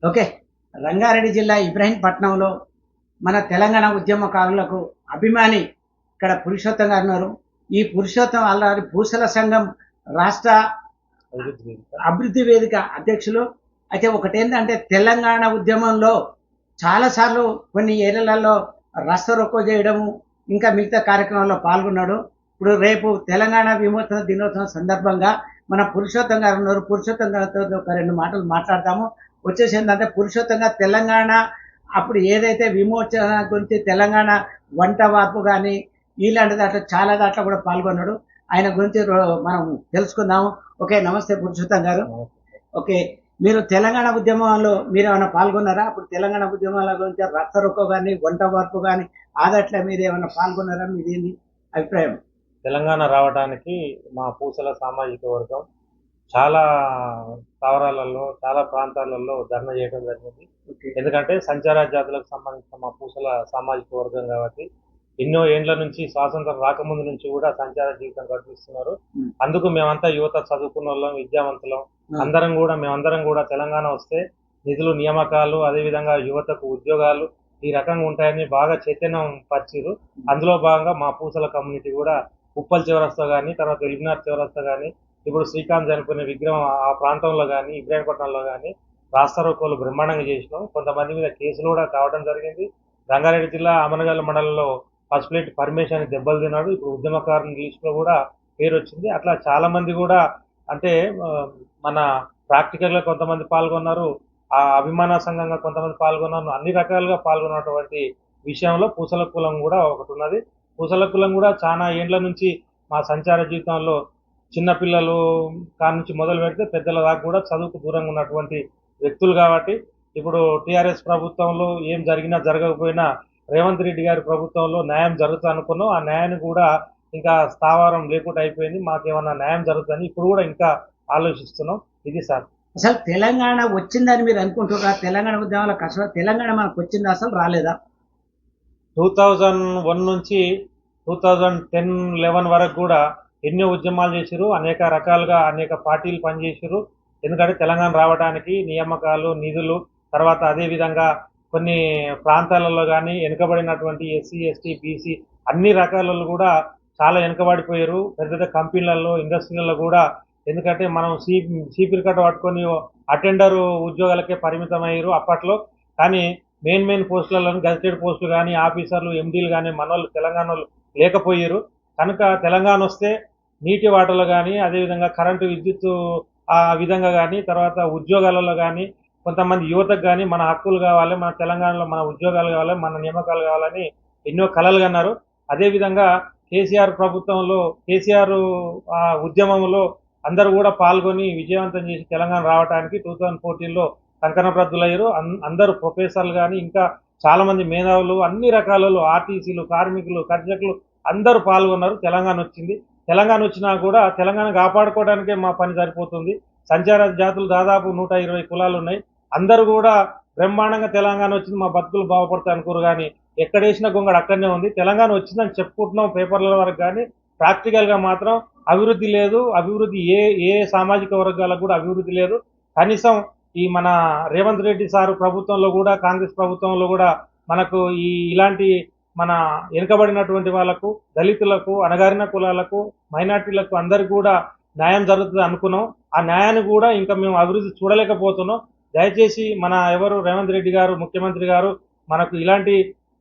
Okay. Rangareddy జిల్లా ఇబ్రహీంపట్నంలో మన తెలంగాణ ఉద్యమకారులకు అభిమాని ఇక్కడ పురుషోత్తం గారు ఉన్నారు. ఈ పురుషోత్తం ఆల్రెడీ పూసల సంఘం రాష్ట్ర అభివృద్ధి వేదిక అధ్యక్షులు. అయితే ఒకటేంటంటే తెలంగాణ ఉద్యమంలో చాలాసార్లు కొన్ని ఏరియాలలో రస్తా చేయడము, ఇంకా మిగతా కార్యక్రమాల్లో పాల్గొన్నాడు. ఇప్పుడు రేపు తెలంగాణ విమోచన దినోత్సవం సందర్భంగా మన పురుషోత్తం గారు ఉన్నారు. పురుషోత్తం గారితో ఒక రెండు మాటలు మాట్లాడతాము. వచ్చేసి ఏంటంటే పురుషోత్తంగా తెలంగాణ అప్పుడు ఏదైతే విమోచన గురించి తెలంగాణ వంట వార్పు కానీ ఇలాంటి దాంట్లో చాలా దాంట్లో కూడా పాల్గొన్నాడు. ఆయన గురించి మనం తెలుసుకుందాము. ఓకే, నమస్తే పురుషోత్తం గారు. ఓకే, మీరు తెలంగాణ ఉద్యమంలో మీరు ఏమైనా పాల్గొన్నారా? అప్పుడు తెలంగాణ ఉద్యమాల గురించి రక్తరొక్క కానీ వంట వార్పు కానీ ఆదట్ల మీరు ఏమైనా పాల్గొన్నారా? మీదేంది అభిప్రాయం? తెలంగాణ రావడానికి మా పూసల సామాజిక వర్గం చాలా స్థావరాలలో చాలా ప్రాంతాలలో ధర్నా చేయడం జరిగింది. ఎందుకంటే సంచార జాతులకు సంబంధించిన మా పూసల సామాజిక వర్గం కాబట్టి ఎన్నో ఏండ్ల నుంచి స్వాతంత్రం రాకముందు నుంచి కూడా సంచార జీవితం గడిపిస్తున్నారు. అందుకు మేమంతా యువత చదువుకున్న వాళ్ళం, విద్యావంతులం మేమందరం కూడా తెలంగాణ వస్తే నిధులు, నియామకాలు, అదేవిధంగా యువతకు ఉద్యోగాలు ఈ రకంగా ఉంటాయని బాగా చైతన్యం పరిచిరు. అందులో భాగంగా మా పూసల కమ్యూనిటీ కూడా ఉప్పల్ చౌరస్తా కానీ, తర్వాత ఎల్బినార్ చౌరస్తా కానీ, ఇప్పుడు శ్రీకాంత్ చనిపోయిన విగ్రహం ఆ ప్రాంతంలో కానీ, ఇబ్రాహీంపట్నంలో కానీ రాస్తారోకోలు బ్రహ్మాండంగా చేసినాం. కొంతమంది మీద కేసులు కూడా కావడం జరిగింది. రంగారెడ్డి జిల్లా అమనగల్ మండలంలో ఫస్ట్ ప్లేట్ పర్మిషన్ దెబ్బలు తిన్నాడు. ఇప్పుడు ఉద్యమకారుని లిస్టులో కూడా పేరు వచ్చింది. అట్లా చాలా మంది కూడా అంటే మన ప్రాక్టికల్గా కొంతమంది పాల్గొన్నారు, ఆ అభిమాన సంఘంగా కొంతమంది పాల్గొన్నారు. అన్ని రకాలుగా పాల్గొన్నటువంటి విషయంలో పూసల కులం కూడా ఒకటి ఉన్నది. పూసల కులం కూడా చాలా ఏండ్ల నుంచి మా సంచార జీవితంలో చిన్నపిల్లలు కాడి నుంచి మొదలు పెడితే పెద్దల దాకా కూడా చదువుకు దూరంగా ఉన్నటువంటి వ్యక్తులు కాబట్టి ఇప్పుడు టీఆర్ఎస్ ప్రభుత్వంలో ఏం జరిగినా జరగకపోయినా రేవంత్ రెడ్డి గారి ప్రభుత్వంలో న్యాయం జరుగుతుంది అనుకున్నాం. ఆ న్యాయాన్ని కూడా ఇంకా స్థావరం లేకుండా అయిపోయింది. మాకేమన్నా న్యాయం జరుగుతుందని ఇప్పుడు కూడా ఇంకా ఆలోచిస్తున్నాం. ఇది సార్. అసలు తెలంగాణ వచ్చిందని మీరు అనుకుంటున్నారా? తెలంగాణ ఉద్యమాల కష్టం తెలంగాణ మనకు వచ్చిందా, అసలు రాలేదా? 2001 నుంచి 2010-11 వరకు కూడా ఎన్నో ఉద్యమాలు చేశారు. అనేక రకాలుగా అనేక పార్టీలు పనిచేశారు. ఎందుకంటే తెలంగాణ రావడానికి నియామకాలు, నిధులు, తర్వాత అదేవిధంగా కొన్ని ప్రాంతాలలో కానీ వెనుకబడినటువంటి ఎస్సీ, ఎస్టీ, బీసీ అన్ని రకాలలో కూడా చాలా వెనుకబడిపోయారు. పెద్ద పెద్ద కంపెనీలలో, ఇండస్ట్రీలలో కూడా. ఎందుకంటే మనం సీపీలు కట్ట పట్టుకొని అటెండర్ ఉద్యోగాలకే పరిమితమయ్యారు అప్పట్లో. కానీ మెయిన్ పోస్టులలో గజిటెడ్ పోస్టులు కానీ, ఆఫీసర్లు, ఎండీలు కానీ మనోళ్ళు తెలంగాణలో లేకపోయారు. కనుక తెలంగాణ వస్తే నీటి వాటర్లు కానీ, అదేవిధంగా కరెంటు, విద్యుత్ ఆ విధంగా కానీ, తర్వాత ఉద్యోగాలలో కానీ కొంతమంది యువతకు కానీ మన హక్కులు కావాలి, మన తెలంగాణలో మన ఉద్యోగాలు కావాలి, మన నియామకాలు కావాలని ఎన్నో కలలు కన్నారు. అదేవిధంగా కేసీఆర్ ప్రభుత్వంలో కేసీఆర్ ఉద్యమంలో అందరూ కూడా పాల్గొని విజయవంతం చేసి తెలంగాణ రావడానికి 2014లో కంకణప్రాప్తులయ్యారు. అందరూ ప్రొఫెసర్లు కానీ ఇంకా చాలా మంది మేధావులు, అన్ని రకాలలో ఆర్టీసీలు, కార్మికులు, కర్షకులు అందరూ పాల్గొన్నారు. తెలంగాణ వచ్చింది. తెలంగాణ వచ్చినా కూడా తెలంగాణ కాపాడుకోవడానికే మా పని సరిపోతుంది. సంచార జాతులు దాదాపు 120 కులాలు ఉన్నాయి. అందరూ కూడా బ్రహ్మాండంగా తెలంగాణ వచ్చింది, మా బతుకులు బాగుపడతాయి అనుకోరు. కానీ ఎక్కడేసిన గొంగడు అక్కడనే ఉంది. తెలంగాణ వచ్చిందని చెప్పుకుంటున్నాం పేపర్ల వరకు, కానీ ప్రాక్టికల్గా మాత్రం అభివృద్ధి లేదు. అభివృద్ధి ఏ సామాజిక వర్గాలకు కూడా అభివృద్ధి లేదు. కనీసం ఈ మన రేవంత్ రెడ్డి సారు ప్రభుత్వంలో కూడా, కాంగ్రెస్ ప్రభుత్వంలో కూడా మనకు ఇలాంటి మన వెనుకబడినటువంటి వాళ్ళకు, దళితులకు, అణగారిన కులాలకు, మైనార్టీలకు అందరికీ కూడా న్యాయం జరుగుతుంది అనుకున్నాం. ఆ న్యాయాన్ని కూడా ఇంకా మేము అభివృద్ధి చూడలేకపోతున్నాం. దయచేసి మన రేవంత్ రెడ్డి గారు, ముఖ్యమంత్రి గారు మనకు ఇలాంటి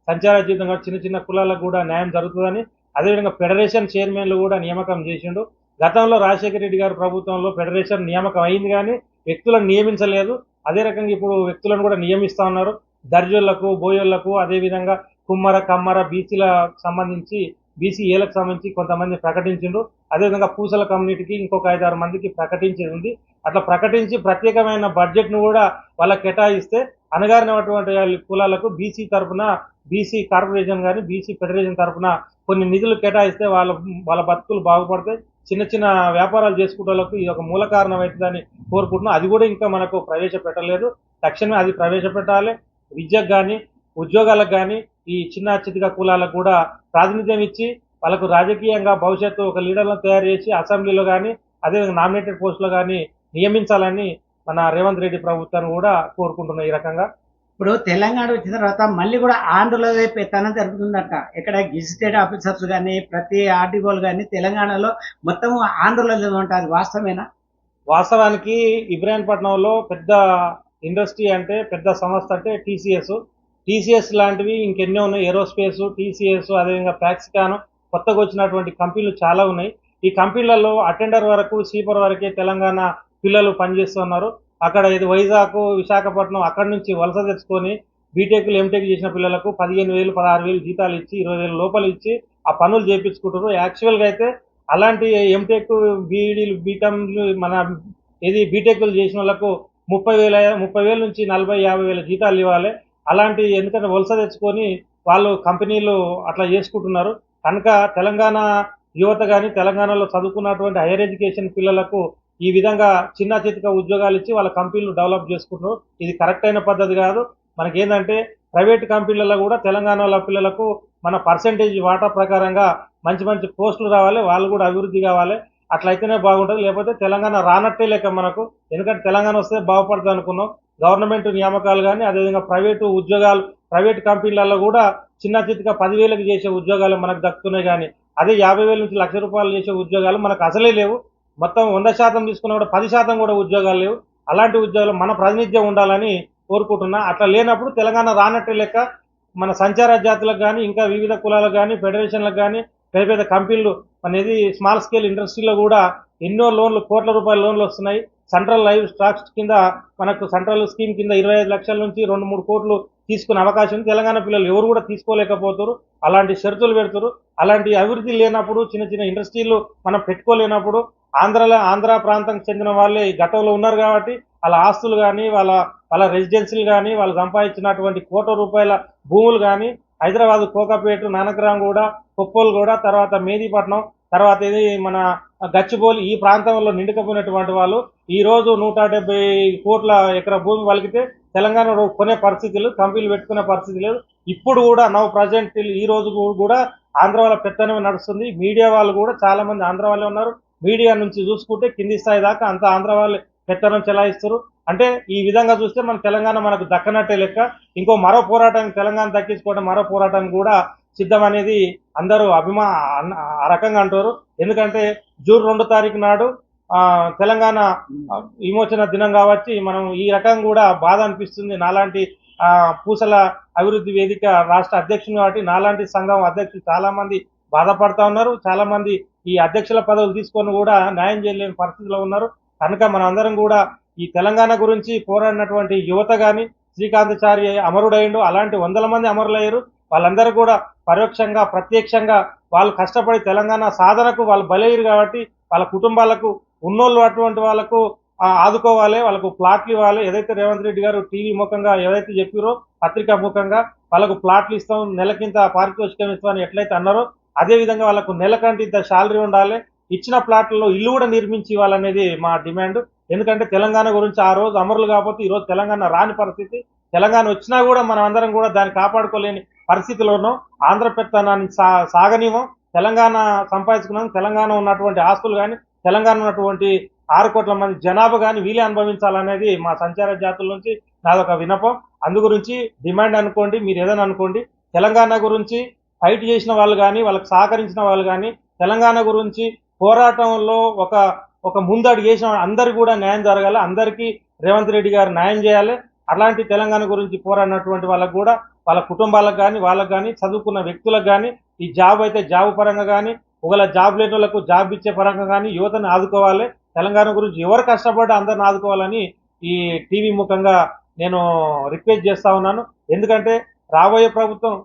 సంచార జీవితంగా చిన్న చిన్న కులాలకు కూడా న్యాయం జరుగుతుందని, అదేవిధంగా ఫెడరేషన్ చైర్మన్లు కూడా నియామకం చేసిండు. గతంలో రాజశేఖర రెడ్డి గారు ప్రభుత్వంలో ఫెడరేషన్ నియామకం అయింది కానీ వ్యక్తులను నియమించలేదు. అదే రకంగా ఇప్పుడు వ్యక్తులను కూడా నియమిస్తా ఉన్నారు. దర్జోళ్లకు, బోయోళ్లకు, అదేవిధంగా కుమ్మర, కమ్మర, బీసీలకు సంబంధించి బీసీఏలకు సంబంధించి కొంతమంది ప్రకటించిండ్రు. అదేవిధంగా పూసల కమ్యూనిటీకి ఇంకొక 5-6 మందికి ప్రకటించేది ఉంది. అట్లా ప్రకటించి ప్రత్యేకమైన బడ్జెట్ను కూడా వాళ్ళకి కేటాయిస్తే అణగారినటువంటి కులాలకు బీసీ తరఫున, బీసీ కార్పొరేషన్ కానీ బీసీ ఫెడరేషన్ తరఫున కొన్ని నిధులు కేటాయిస్తే వాళ్ళ బతుకులు బాగుపడతాయి. చిన్న చిన్న వ్యాపారాలు చేసుకునే ఇది ఒక మూల కారణం అవుతుందని కోరుకుంటున్నాం. అది కూడా ఇంకా మనకు ప్రవేశపెట్టలేదు. తక్షణమే అది ప్రవేశపెట్టాలి. విద్యకు కానీ, ఉద్యోగాలకు కానీ ఈ చిన్న చితిక కులాలకు కూడా ప్రాతినిధ్యం ఇచ్చి వాళ్ళకు రాజకీయంగా భవిష్యత్తు ఒక లీడర్లను తయారు చేసి అసెంబ్లీలో కానీ, అదేవిధంగా నామినేటెడ్ పోస్టులో కానీ నియమించాలని మన రేవంత్ రెడ్డి ప్రభుత్వాన్ని కూడా కోరుకుంటున్నాం ఈ రకంగా. ఇప్పుడు తెలంగాణ వచ్చిన తర్వాత మళ్ళీ కూడా ఆంధ్రలో పెత్తనం జరుగుతుందట. ఇక్కడ గెజిటెడ్ ఆఫీసర్స్ కానీ ప్రతి ఆర్టికల్ కానీ తెలంగాణలో మొత్తం ఆంధ్రలో ఉంటుంది, వాస్తవేనా? వాస్తవానికి ఇబ్రాహీంపట్నంలో పెద్ద ఇండస్ట్రీ అంటే పెద్ద సంస్థ అంటే టీసీఎస్ లాంటివి ఇంకెన్నో ఉన్నాయి. ఏరోస్పేస్, టీసీఎస్, అదేవిధంగా ప్యాక్సికాన్, కొత్తగా వచ్చినటువంటి కంపెనీలు చాలా ఉన్నాయి. ఈ కంపెనీలలో అటెండర్ వరకు, స్వీపర్ వరకే తెలంగాణ పిల్లలు పనిచేస్తున్నారు. అక్కడ ఇది వైజాగ్, విశాఖపట్నం అక్కడి నుంచి వలస తెచ్చుకొని బీటెక్లు, ఎంటెక్ చేసిన పిల్లలకు 15,000, 16,000 జీతాలు ఇచ్చి 20,000 లోపల ఇచ్చి ఆ పనులు చేయించుకుంటారు. యాక్చువల్గా అయితే అలాంటి ఎంటెక్, బీఈడీలు, బీకామ్లు మన బీటెక్లు చేసిన వాళ్ళకు 30,000 నుంచి 40,000-50,000 జీతాలు ఇవ్వాలి. అలాంటి ఎందుకంటే వలస తెచ్చుకొని వాళ్ళు కంపెనీలు అట్లా చేసుకుంటున్నారు. కనుక తెలంగాణ యువత కానీ తెలంగాణలో చదువుకున్నటువంటి హైయర్ ఎడ్యుకేషన్ పిల్లలకు ఈ విధంగా చిన్న చితక ఉద్యోగాలు ఇచ్చి వాళ్ళ కంపెనీలు డెవలప్ చేసుకుంటున్నారు. ఇది కరెక్ట్ అయిన పద్ధతి కాదు. మనకేంటంటే ప్రైవేట్ కంపెనీలలో కూడా తెలంగాణలో పిల్లలకు మన పర్సెంటేజ్ వాటా ప్రకారంగా మంచి మంచి పోస్టులు రావాలి, వాళ్ళు కూడా అభివృద్ధి కావాలి. అట్లయితేనే బాగుంటుంది. లేకపోతే తెలంగాణ రానట్టే లేక మనకు. ఎందుకంటే తెలంగాణ వస్తే బాగుపడుతుంది అనుకున్నాం. గవర్నమెంట్ నియామకాలు కానీ అదేవిధంగా ప్రైవేటు ఉద్యోగాలు, ప్రైవేట్ కంపెనీలలో కూడా చిన్న చితక 10,000కి చేసే ఉద్యోగాలు మనకు దక్కుతున్నాయి. కానీ అదే 50,000 నుంచి ₹1,00,000 చేసే ఉద్యోగాలు మనకు అసలే లేవు. మొత్తం 100% తీసుకున్నా కూడా 10% కూడా ఉద్యోగాలు లేవు. అలాంటి ఉద్యోగాలు మన ప్రాతినిధ్యం ఉండాలని కోరుకుంటున్నా. అట్లా లేనప్పుడు తెలంగాణ రానట్టే లెక్క. మన సంచార జాతులకు కానీ ఇంకా వివిధ కులాలకు కానీ ఫెడరేషన్లకు కానీ పెద్ద పెద్ద కంపెనీలు అనేది స్మాల్ స్కేల్ ఇండస్ట్రీలో కూడా ఎన్నో లోన్లు, కోట్ల రూపాయల లోన్లు వస్తున్నాయి. సెంట్రల్ లైవ్ స్టాక్స్ కింద మనకు సెంట్రల్ స్కీమ్ కింద 25 లక్షల నుంచి 2-3 కోట్లు తీసుకునే అవకాశం ఉంది. తెలంగాణ పిల్లలు ఎవరు కూడా తీసుకోలేకపోతారు. అలాంటి షరతులు పెడతారు. అలాంటి అభివృద్ధి లేనప్పుడు, చిన్న చిన్న ఇండస్ట్రీలు మనం పెట్టుకోలేనప్పుడు ఆంధ్ర ప్రాంతానికి చెందిన వాళ్ళే గతంలో ఉన్నారు కాబట్టి వాళ్ళ ఆస్తులు కానీ వాళ్ళ రెసిడెన్సీలు కానీ వాళ్ళు సంపాదించినటువంటి కోట్ల రూపాయల భూములు కానీ హైదరాబాద్, కోకాపేట, నానక్రాంగూడ, కొప్పల్గూడ, తర్వాత మేదీపట్నం, తర్వాత ఇది మన గచ్చిబౌలి ఈ ప్రాంతంలో నిండుకపోయినటువంటి వాళ్ళు ఈ రోజు 170 కోట్ల ఎకరా భూమి వలికితే తెలంగాణలో కొనే పరిస్థితులు, కంపెనీలు పెట్టుకునే పరిస్థితి లేదు. ఇప్పుడు కూడా నవ్ ప్రజెంట్ ఈ రోజు కూడా ఆంధ్ర వాళ్ళ పెత్తనమే నడుస్తుంది. మీడియా వాళ్ళు కూడా చాలా మంది ఆంధ్ర వాళ్ళే ఉన్నారు. మీడియా నుంచి చూసుకుంటే కింది స్థాయి దాకా అంత ఆంధ్ర వాళ్ళే పెత్తనం చెలాయిస్తారు. అంటే ఈ విధంగా చూస్తే మన తెలంగాణ మనకు దక్కనట్టే లెక్క. మరో పోరాటానికి తెలంగాణ దక్కించుకోవడం, మరో పోరాటానికి కూడా సిద్ధం అనేది అందరూ ఆ రకంగా అంటారు. ఎందుకంటే జూన్ 2 తారీఖు నాడు తెలంగాణ విమోచన దినం కాబట్టి మనం ఈ రకంగా కూడా బాధ అనిపిస్తుంది. నాలాంటి పూసల అభివృద్ధి వేదిక రాష్ట్ర అధ్యక్షుడు కాబట్టి నాలాంటి సంఘం అధ్యక్షులు చాలా మంది బాధపడతా ఉన్నారు. చాలా మంది ఈ అధ్యక్షుల పదవులు తీసుకొని కూడా న్యాయం చేయలేని పరిస్థితిలో ఉన్నారు. కనుక మనం అందరం కూడా ఈ తెలంగాణ గురించి పోరాడినటువంటి యువత కానీ శ్రీకాంతాచారి అమరుడైండు, అలాంటి 100 మంది అమరులయ్యారు. వాళ్ళందరూ కూడా పరోక్షంగా ప్రత్యక్షంగా వాళ్ళు కష్టపడి తెలంగాణ సాధనకు వాళ్ళు బలయ్యారు కాబట్టి వాళ్ళ కుటుంబాలకు ఉన్నోళ్ళు అటువంటి వాళ్ళకు ఆదుకోవాలి, వాళ్ళకు ప్లాట్లు ఇవ్వాలి. ఏదైతే రేవంత్ రెడ్డి గారు టీవీ ముఖంగా ఏదైతే చెప్పారో పత్రికా ముఖంగా వాళ్ళకు ప్లాట్లు ఇస్తాం, నెలకింత పారితోషికం ఇస్తామని ఎట్లయితే అన్నారో అదే విధంగా వాళ్ళకు నెలకంటే ఇంత శాలరీ ఉండాలి. ఇచ్చిన ప్లాట్లలో ఇల్లు కూడా నిర్మించి ఇవ్వాలనేది మా డిమాండ్. ఎందుకంటే తెలంగాణ గురించి ఆ రోజు అమరులు కాకపోతే ఈ రోజు తెలంగాణ రాని పరిస్థితి. తెలంగాణ వచ్చినా కూడా మనం అందరం కూడా దాన్ని కాపాడుకోలేని పరిస్థితిలోనూ ఆంధ్ర పెత్తనాన్ని సాగనివ్వం. తెలంగాణ సంపాదించుకున్నాం. తెలంగాణ ఉన్నటువంటి ఆస్తులు కానీ తెలంగాణ ఉన్నటువంటి 6 కోట్ల మంది జనాభా కానీ వీలే అనుభవించాలనేది మా సంచార జాతుల నుంచి నాదొక వినపం. అందు గురించి డిమాండ్ అనుకోండి, మీరు ఏదైనా అనుకోండి. తెలంగాణ గురించి ఫైట్ చేసిన వాళ్ళు కానీ వాళ్ళకి సహకరించిన వాళ్ళు కానీ తెలంగాణ గురించి పోరాటంలో ఒక ముందడుగు చేసిన అందరికీ కూడా న్యాయం జరగాలి. అందరికీ రేవంత్ రెడ్డి గారు న్యాయం చేయాలి. అలాంటి తెలంగాణ గురించి పోరాడినటువంటి వాళ్ళకు కూడా వాళ్ళ కుటుంబాలకు కానీ వాళ్ళకు కానీ చదువుకున్న వ్యక్తులకు కానీ ఈ జాబ్ అయితే జాబ్ పరంగా కానీ ఒకవేళ జాబ్ లేని వాళ్ళకు జాబ్ ఇచ్చే పరంగా కానీ యువతను ఆదుకోవాలి. తెలంగాణ గురించి ఎవరు కష్టపడ్డా అందరిని ఆదుకోవాలని ఈ టీవీ ముఖంగా నేను రిక్వెస్ట్ చేస్తా ఉన్నాను. ఎందుకంటే రాబోయే ప్రభుత్వం